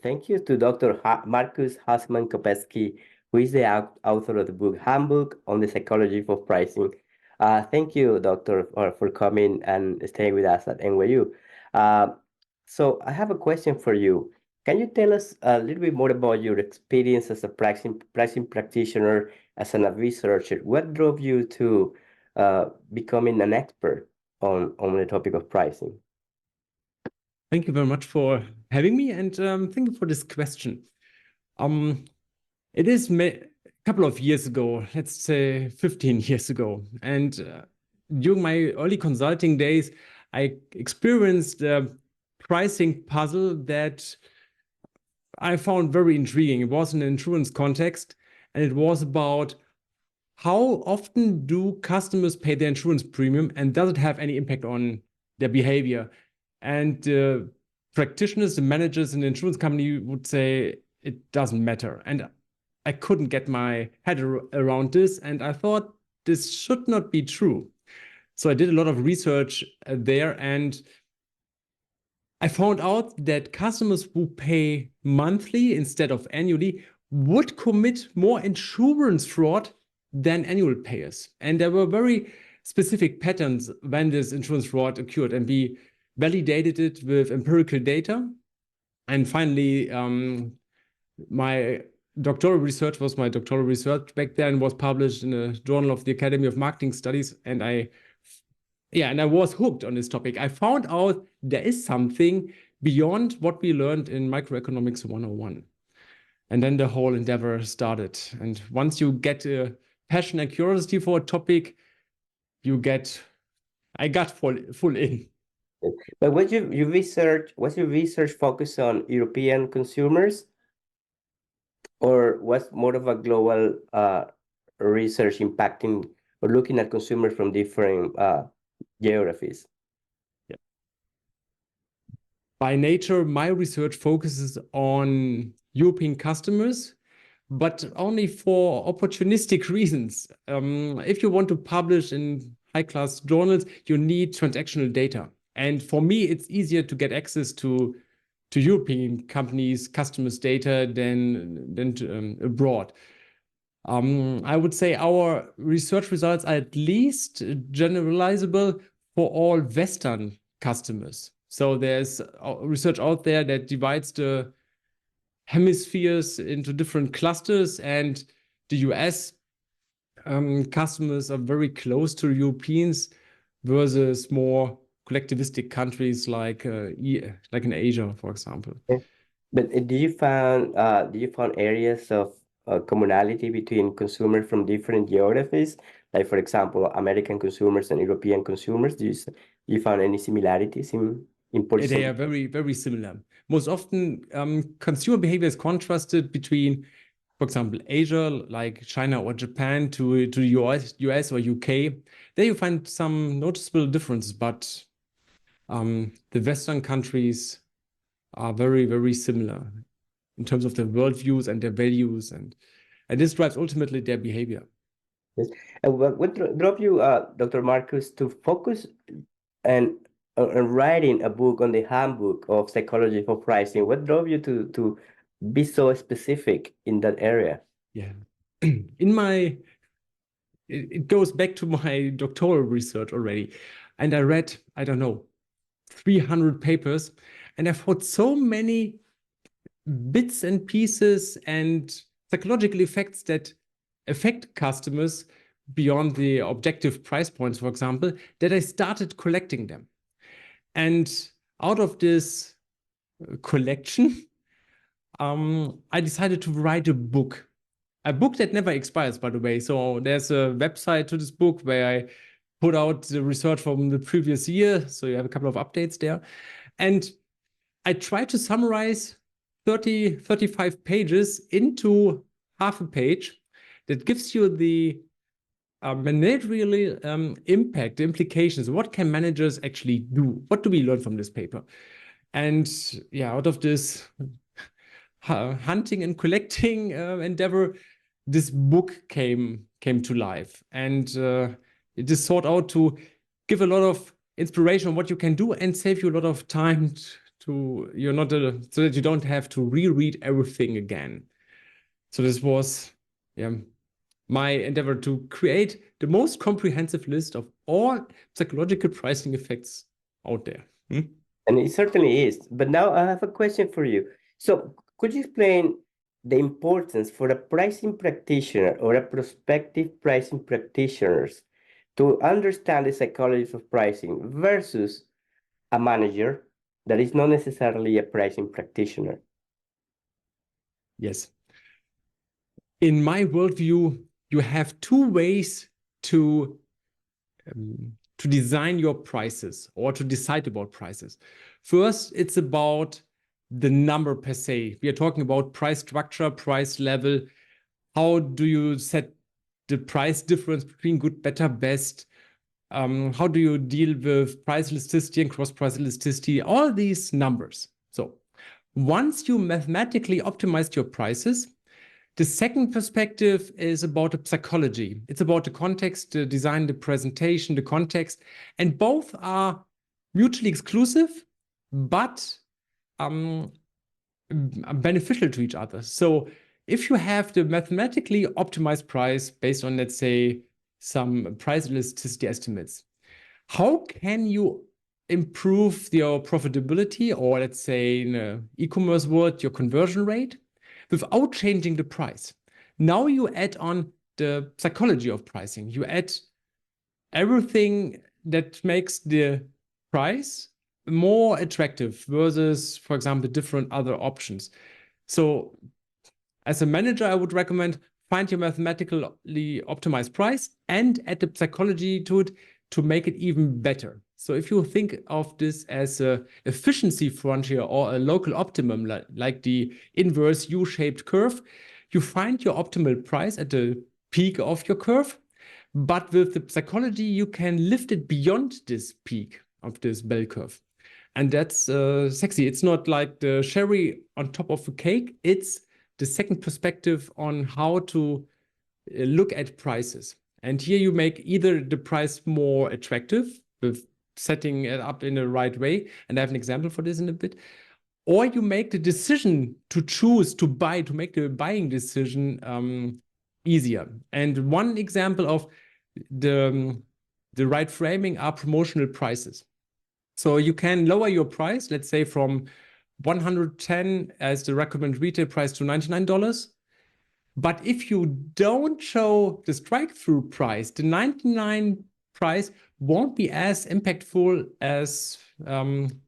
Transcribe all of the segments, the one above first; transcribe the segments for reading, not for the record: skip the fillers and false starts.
thank you to Dr. Markus Husemann-Kopetzky, who is the author of the book Handbook on the Psychology of Pricing. Thank you, Doctor, for coming and staying with us at NYU. So I have a question for you. Can you tell us a little bit more about your experience as a pricing practitioner, as a researcher? What drove you to becoming an expert on the topic of pricing? Thank you very much for having me, and thank you for this question. It is a couple of years ago, let's say 15 years ago, and during my early consulting days, I experienced a pricing puzzle that I found very intriguing. It was in an insurance context, and it was about how often do customers pay their insurance premium, and does it have any impact on their behavior? And practitioners, the managers in the insurance company would say it doesn't matter. And I couldn't get my head around this, and I thought this should not be true. So I did a lot of research there, and I found out that customers who pay monthly instead of annually would commit more insurance fraud than annual payers. And there were very specific patterns when this insurance fraud occurred, and we validated it with empirical data. And finally, my doctoral research back then, was published in a journal of the Academy of Marketing Studies, and I was hooked on this topic. I found out there is something beyond what we learned in Microeconomics 101. And then the whole endeavor started. And once you get a passion and curiosity for a topic, I got full in. But what's your research focus on European consumers, or what's more of a global research impacting or looking at consumers from different geographies? Yeah. By nature, my research focuses on European customers, but only for opportunistic reasons. If you want to publish in high-class journals, you need transactional data. And for me, it's easier to get access to European companies' customers' data than abroad. I would say our research results are at least generalizable for all Western customers. So there's research out there that divides the hemispheres into different clusters, and the US customers are very close to Europeans versus more collectivistic countries like in Asia, for example. But do you find areas of commonality between consumers from different geographies, like for example American consumers and European consumers? Do you find any similarities in purchasing? They are very, very similar. Most often, consumer behavior is contrasted between, for example, Asia, like China or Japan, to the US or UK. There you find some noticeable differences, but the Western countries are very, very similar in terms of their worldviews and their values, and this drives ultimately their behavior. Yes. And what drove you, Dr. Markus, to focus and writing a book on the Handbook of Psychology for Pricing? What drove you to be so specific in that area? Yeah, it goes back to my doctoral research already, and I read, I don't know, 300 papers, and I found so many bits and pieces and psychological effects that affect customers beyond the objective price points, for example, that I started collecting them. And out of this collection, I decided to write a book that never expires, by the way. So there's a website to this book where I put out the research from the previous year. So you have a couple of updates there. And I try to summarize 35 pages into half a page that gives you the managerial impact, the implications. What can managers actually do? What do we learn from this paper? And yeah, out of this hunting and collecting endeavor, this book came to life. And it is sought out to give a lot of inspiration on what you can do and save you a lot of time so that you don't have to reread everything again. So this was my endeavor to create the most comprehensive list of all psychological pricing effects out there. And it certainly is. But now I have a question for you. So could you explain the importance for a pricing practitioner or a prospective pricing practitioners to understand the psychology of pricing versus a manager that is not necessarily a pricing practitioner? Yes. In my worldview, you have two ways to design your prices or to decide about prices. First, it's about the number per se. We are talking about price structure, price level. How do you set the price difference between good, better, best? How do you deal with price elasticity and cross-price elasticity? All these numbers. So once you mathematically optimized your prices, the second perspective is about the psychology. It's about the context, the design, the presentation, the context, and both are mutually exclusive, but beneficial to each other. So if you have the mathematically optimized price based on, let's say, some price elasticity estimates, how can you improve your profitability, or let's say in an e-commerce world, your conversion rate, without changing the price? Now you add on the psychology of pricing. You add everything that makes the price more attractive versus, for example, different other options. So as a manager, I would recommend find your mathematically optimized price and add the psychology to it to make it even better. So if you think of this as an efficiency frontier or a local optimum, like the inverse U-shaped curve, you find your optimal price at the peak of your curve, but with the psychology, you can lift it beyond this peak of this bell curve. And that's sexy. It's not like the cherry on top of the cake. It's the second perspective on how to look at prices. And here you make either the price more attractive with setting it up in the right way, and I have an example for this in a bit, or you make the decision to choose to buy, to make the buying decision easier. And one example of the right framing are promotional prices. So you can lower your price, let's say from 110 as the recommended retail price to $99. But if you don't show the strike-through price, the 99 price won't be as impactful as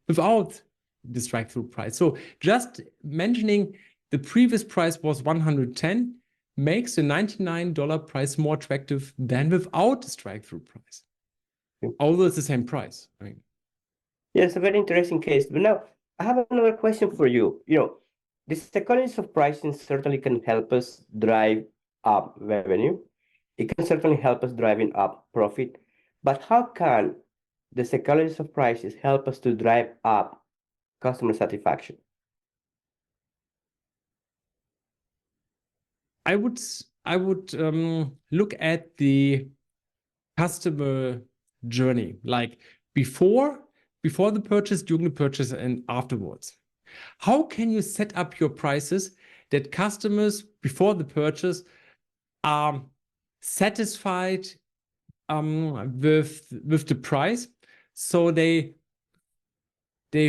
without the strike-through price. So just mentioning the previous price was 110 makes the $99 price more attractive than without the strike-through price. Although it's the same price. I mean, yeah, it's a very interesting case. But now I have another question for you. The psychology of pricing certainly can help us drive up revenue. It can certainly help us driving up profit. But how can the psychology of prices help us to drive up customer satisfaction? I would look at the customer journey, like before the purchase, during the purchase, and afterwards. How can you set up your prices that customers before the purchase are satisfied with the price, so they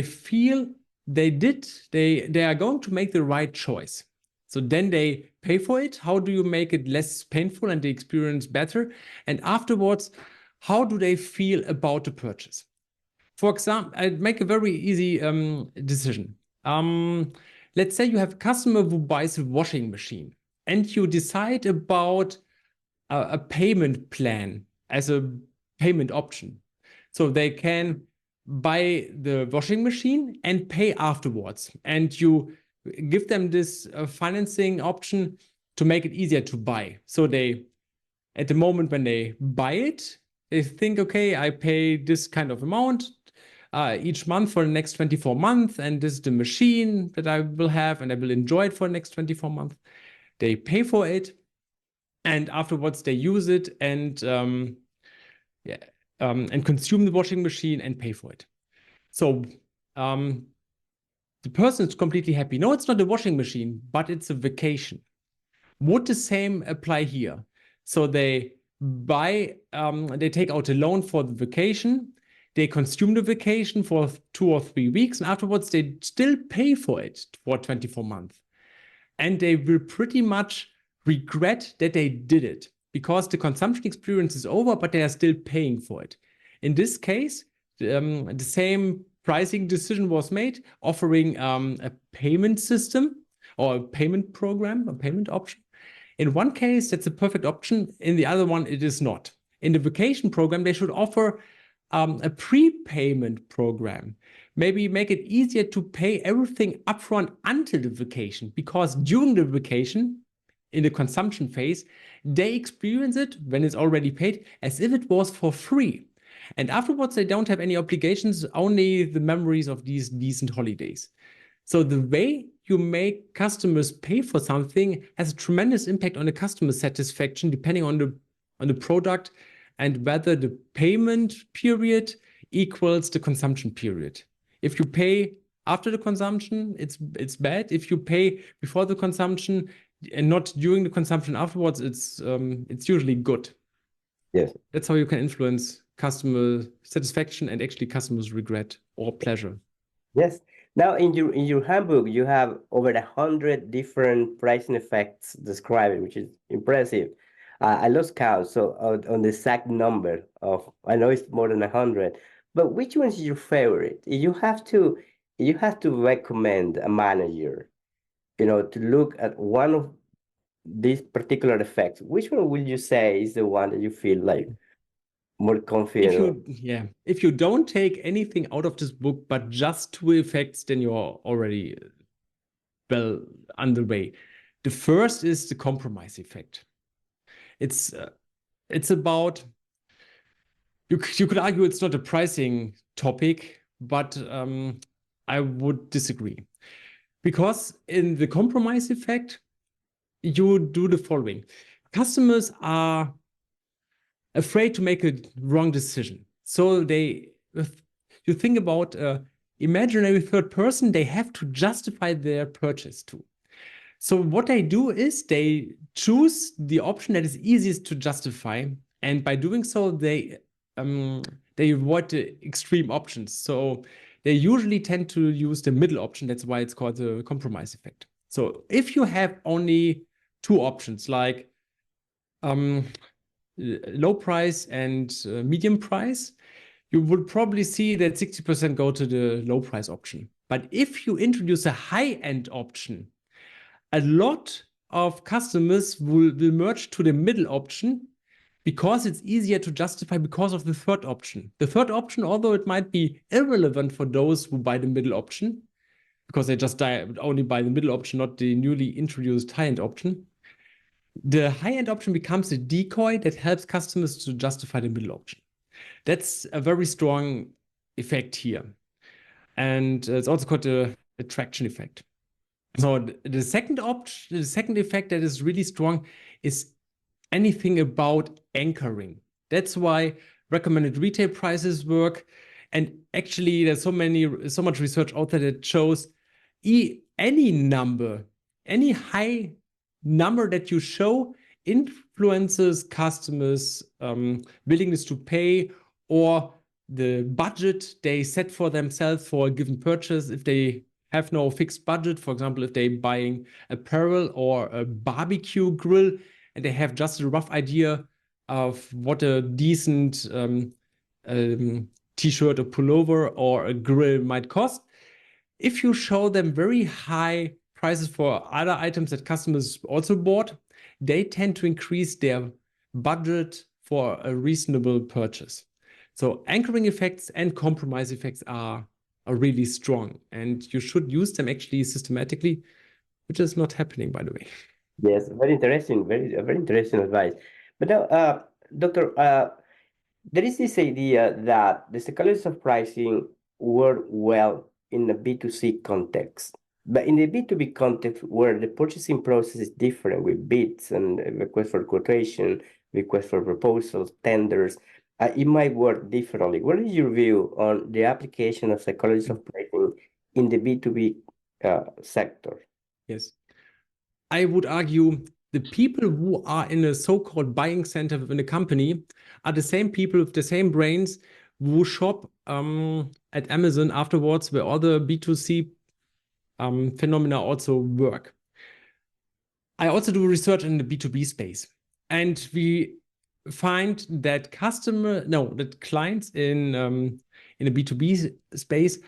feel they are going to make the right choice? So then they pay for it. How do you make it less painful and the experience better? And afterwards, how do they feel about the purchase? For example, I'd make a very easy decision. Let's say you have a customer who buys a washing machine and you decide about a payment plan as a payment option. So they can buy the washing machine and pay afterwards. And you give them this financing option to make it easier to buy. So they, at the moment when they buy it, they think, okay, I pay this kind of amount each month for the next 24 months, and this is the machine that I will have, and I will enjoy it for the next 24 months. They pay for it, and afterwards they use it and consume the washing machine and pay for it. So the person is completely happy. No, it's not a washing machine, but it's a vacation. Would the same apply here? So they they take out a loan for the vacation, they consume the vacation for 2 or 3 weeks, and afterwards they still pay for it for 24 months. And they will pretty much regret that they did it because the consumption experience is over, but they are still paying for it. In this case, the same pricing decision was made, offering a payment system or a payment program, a payment option. In one case, that's a perfect option. In the other one, it is not. In the vacation program, they should offer a prepayment program. Maybe make it easier to pay everything upfront until the vacation, because during the vacation, in the consumption phase, they experience it when it's already paid as if it was for free. And afterwards, they don't have any obligations, only the memories of these decent holidays. So the way you make customers pay for something has a tremendous impact on the customer satisfaction, depending on the product and whether the payment period equals the consumption period. If you pay after the consumption, it's bad. If you pay before the consumption and not during the consumption afterwards, it's usually good. Yes. That's how you can influence customer satisfaction and actually customers' regret or pleasure. Yes. Now, in your handbook, you have over 100 different pricing effects described, which is impressive. I lost count, so on the exact number of, I know it's more than 100, but which one is your favorite? You have to recommend a manager, to look at one of these particular effects. Which one will you say is the one that you feel like more confident? If you don't take anything out of this book but just 2 effects, then you're already well underway. The first is the compromise effect. It's about, you could argue it's not a pricing topic, but I would disagree, because in the compromise effect, you do the following. Customers are afraid to make a wrong decision. So you think about imaginary third person they have to justify their purchase to. So what they do is they choose the option that is easiest to justify, and by doing so, they avoid the extreme options. So they usually tend to use the middle option. That's why it's called the compromise effect. So if you have only 2 options, like low price and medium price, you would probably see that 60% go to the low price option. But if you introduce a high-end option, a lot of customers will merge to the middle option because it's easier to justify because of the third option. The third option, although it might be irrelevant for those who buy the middle option, because they just only buy the middle option, not the newly introduced high-end option, the high-end option becomes a decoy that helps customers to justify the middle option. That's a very strong effect here. And it's also called the attraction effect. So the second effect that is really strong is anything about anchoring. That's why recommended retail prices work. And actually, there's so much research out there that shows any number, any high number that you show influences customers' willingness to pay, or the budget they set for themselves for a given purchase. If they have no fixed budget, for example, if they're buying apparel or a barbecue grill, and they have just a rough idea of what a decent t-shirt or pullover or a grill might cost, if you show them very high prices for other items that customers also bought, they tend to increase their budget for a reasonable purchase. So anchoring effects and compromise effects are really strong, and you should use them actually systematically, which is not happening, by the way. Yes, very interesting, very interesting advice. But now, Doctor, there is this idea that the psychology of pricing work well in the B2C context. But in the B2B context, where the purchasing process is different with bids and request for quotation, request for proposals, tenders, it might work differently. What is your view on the application of psychology of pricing in the B2B sector. Yes. I would argue the people who are in a so-called buying center within a company are the same people with the same brains who shop at Amazon afterwards, where all the B2C phenomena also work. I also do research in the B2B space, and we find that clients in a B2B space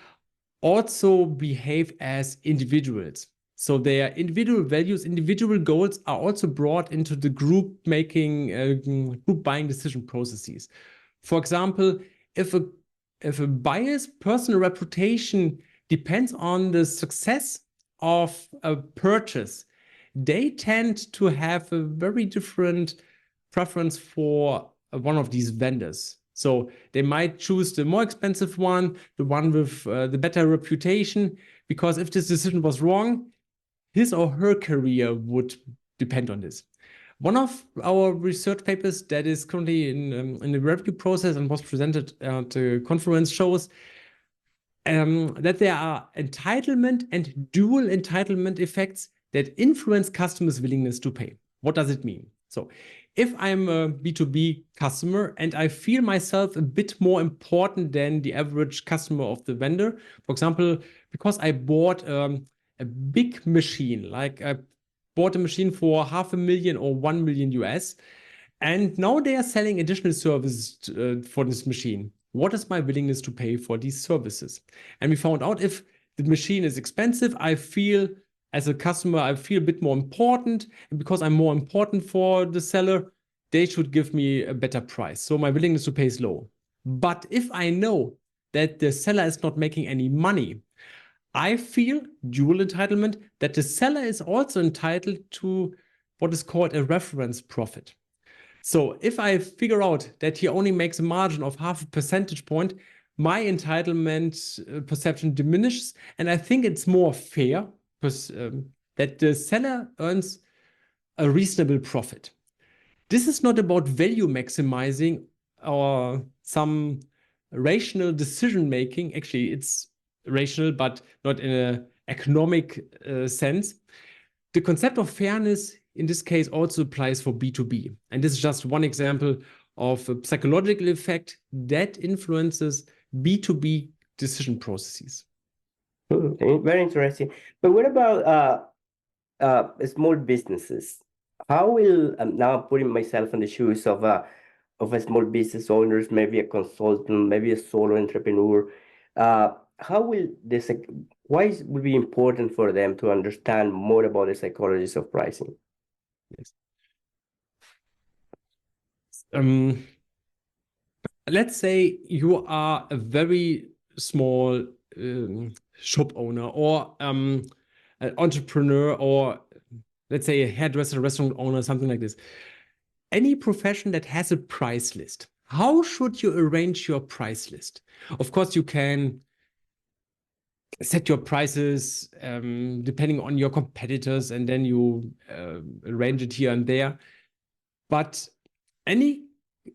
also behave as individuals. So their individual values, individual goals are also brought into the group buying decision processes. For example, if a buyer's personal reputation depends on the success of a purchase, they tend to have a very different preference for one of these vendors. So they might choose the more expensive one, the one with the better reputation, because if this decision was wrong, his or her career would depend on this. One of our research papers that is currently in the review process and was presented at the conference shows that there are entitlement and dual entitlement effects that influence customers' willingness to pay. What does it mean? So if I'm a B2B customer and I feel myself a bit more important than the average customer of the vendor, for example, because I bought a big machine, like I bought a machine for $500,000 or $1 million US, and now they are selling additional services for this machine. What is my willingness to pay for these services? And we found out if the machine is expensive, as a customer, I feel a bit more important. And because I'm more important for the seller, they should give me a better price. So my willingness to pay is low. But if I know that the seller is not making any money, I feel dual entitlement that the seller is also entitled to what is called a reference profit. So if I figure out that he only makes a margin of 0.5 percentage point, my entitlement perception diminishes. And I think it's more fair that the seller earns a reasonable profit. This is not about value maximizing or some rational decision making. Actually, it's rational, but not in an economic sense. The concept of fairness in this case also applies for B2B. And this is just one example of a psychological effect that influences B2B decision processes. Very interesting. But what about small businesses? How will now I'm putting myself in the shoes of a small business owners, maybe a consultant, maybe a solo entrepreneur. How will this? Why it will be important for them to understand more about the psychologies of pricing? Yes. Let's say you are a very small shop owner or an entrepreneur, or let's say a hairdresser, restaurant owner, something like this. Any profession that has a price list. How should you arrange your price list? Of course, you can set your prices depending on your competitors, and then you arrange it here and there. But any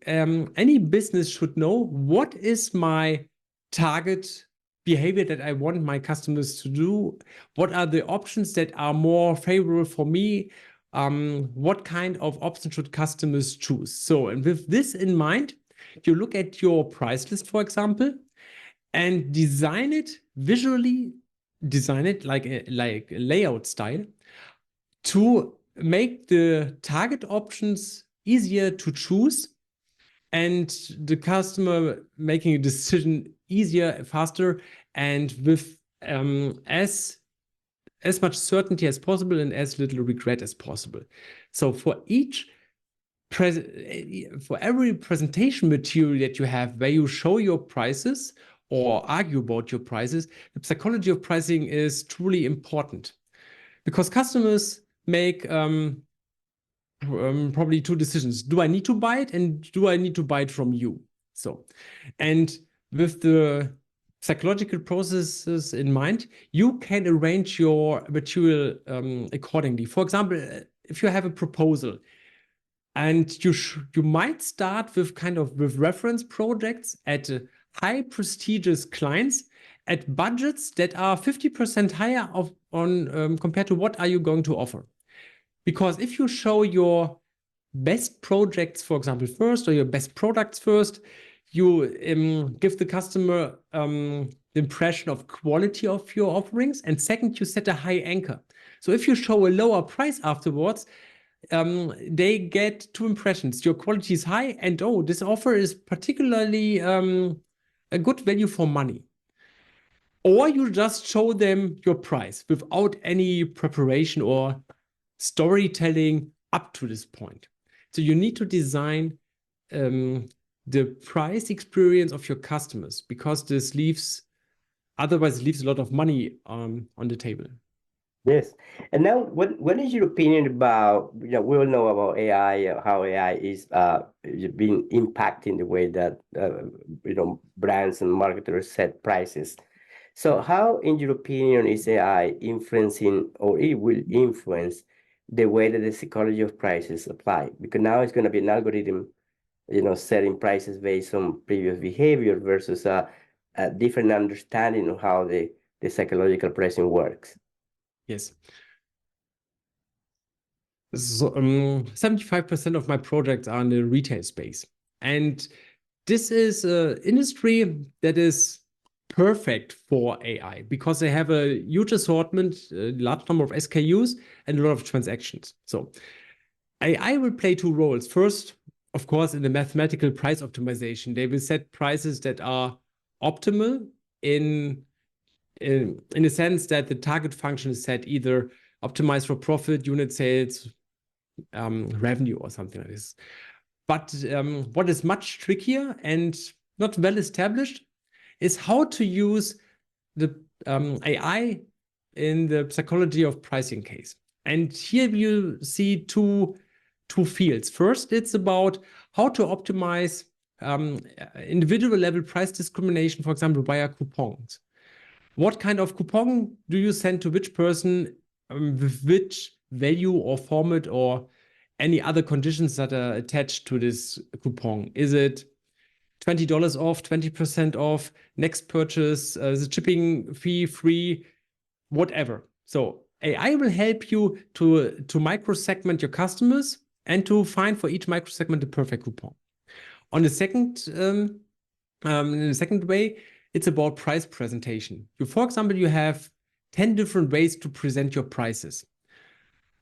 business should know what is my target behavior that I want my customers to do. What are the options that are more favorable for me? What kind of option should customers choose? So, and with this in mind, you look at your price list, for example, and visually design it like a layout style to make the target options easier to choose and the customer making a decision easier, faster, and with as much certainty as possible and as little regret as possible. So for every presentation material that you have where you show your prices or argue about your prices, the psychology of pricing is truly important, because customers make probably two decisions. Do I need to buy it, and do I need to buy it from you? So, and with the psychological processes in mind, you can arrange your material accordingly. For example, if you have a proposal, and you might start with with reference projects at high prestigious clients, at budgets that are 50% higher compared to what are you going to offer. Because if you show your best projects, for example, first, or your best products first, you give the customer the impression of quality of your offerings. And second, you set a high anchor. So if you show a lower price afterwards, they get two impressions. Your quality is high, and oh, this offer is particularly a good value for money. Or you just show them your price without any preparation or storytelling up to this point. So you need to design the price experience of your customers, because otherwise it leaves a lot of money on the table. Yes. And now, what is your opinion about, we all know about AI, how AI is being impacting the way that, brands and marketers set prices. So how, in your opinion, is AI influencing, or it will influence the way that the psychology of prices apply? Because now it's going to be an algorithm, setting prices based on previous behavior versus a different understanding of how the psychological pricing works. Yes. So 75% of my projects are in the retail space. And this is an industry that is perfect for AI because they have a huge assortment, a large number of SKUs, and a lot of transactions. So AI will play two roles. First, of course, in the mathematical price optimization, they will set prices that are optimal in the sense that the target function is set either optimized for profit, unit sales, revenue, or something like this. But what is much trickier and not well established is how to use the AI in the psychology of pricing case. And here you see two fields. First, it's about how to optimize individual level price discrimination, for example, via coupons. What kind of coupon do you send to which person with which value or format or any other conditions that are attached to this coupon? Is it $20 off, 20% off, next purchase, the shipping fee free, whatever. So AI will help you to micro-segment your customers and to find for each micro-segment the perfect coupon. On the second, in the second way, it's about price presentation. For example, you have 10 different ways to present your prices.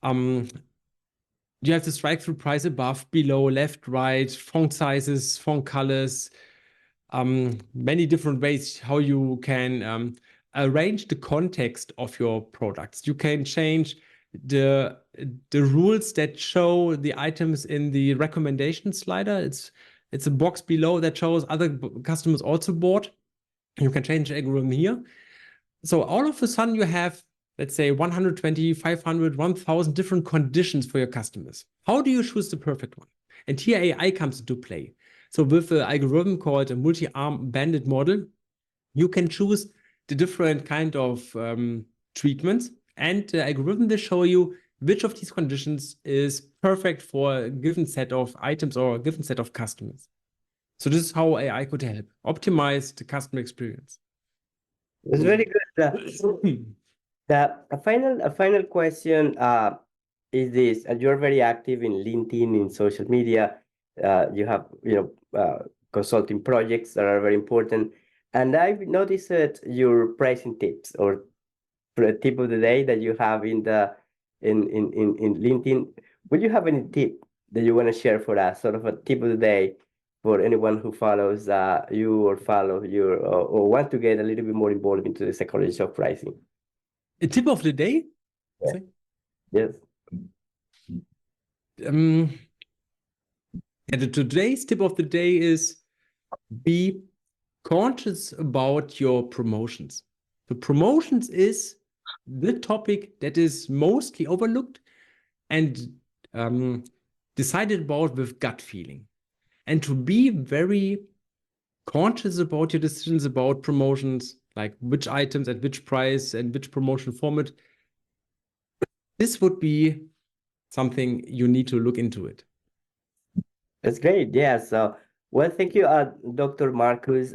You have the strike-through price above, below, left, right, font sizes, font colors, many different ways how you can arrange the context of your products. You can change the rules that show the items in the recommendation slider. It's a box below that shows other customers also bought. You can change the algorithm here. So all of a sudden you have, let's say, 120, 500, 1,000 different conditions for your customers. How do you choose the perfect one? And here AI comes into play. So with an algorithm called a multi-arm bandit model, you can choose the different kind of treatments, and the algorithm will show you which of these conditions is perfect for a given set of items or a given set of customers. So this is how AI could help optimize the customer experience. It's very good. A final question is this, and you're very active in LinkedIn, in social media. You have consulting projects that are very important, and I've noticed that your pricing tips or tip of the day that you have in LinkedIn. Would you have any tip that you want to share for us? Sort of a tip of the day for anyone who follows you or follow you or want to get a little bit more involved into the psychology of pricing. A tip of the day? Yeah. Yes. Today's tip of the day is be conscious about your promotions. The promotions is the topic that is mostly overlooked and decided about with gut feeling. And to be very conscious about your decisions about promotions, like which items at which price and which promotion format, this would be something you need to look into it. That's great. Yeah. So, well, thank you, Dr. Markus.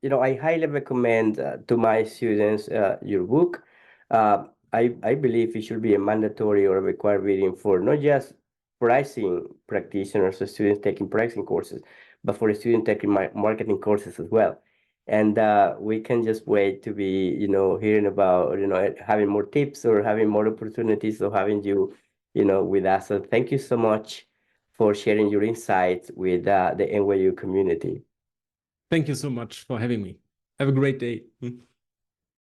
I highly recommend to my students your book. I believe it should be a mandatory or a required reading for not just pricing practitioners or students taking pricing courses, but for students taking marketing courses as well. And we can just wait to be, hearing about, having more tips or having more opportunities of having you, with us. So thank you so much for sharing your insights with the NYU community. Thank you so much for having me. Have a great day.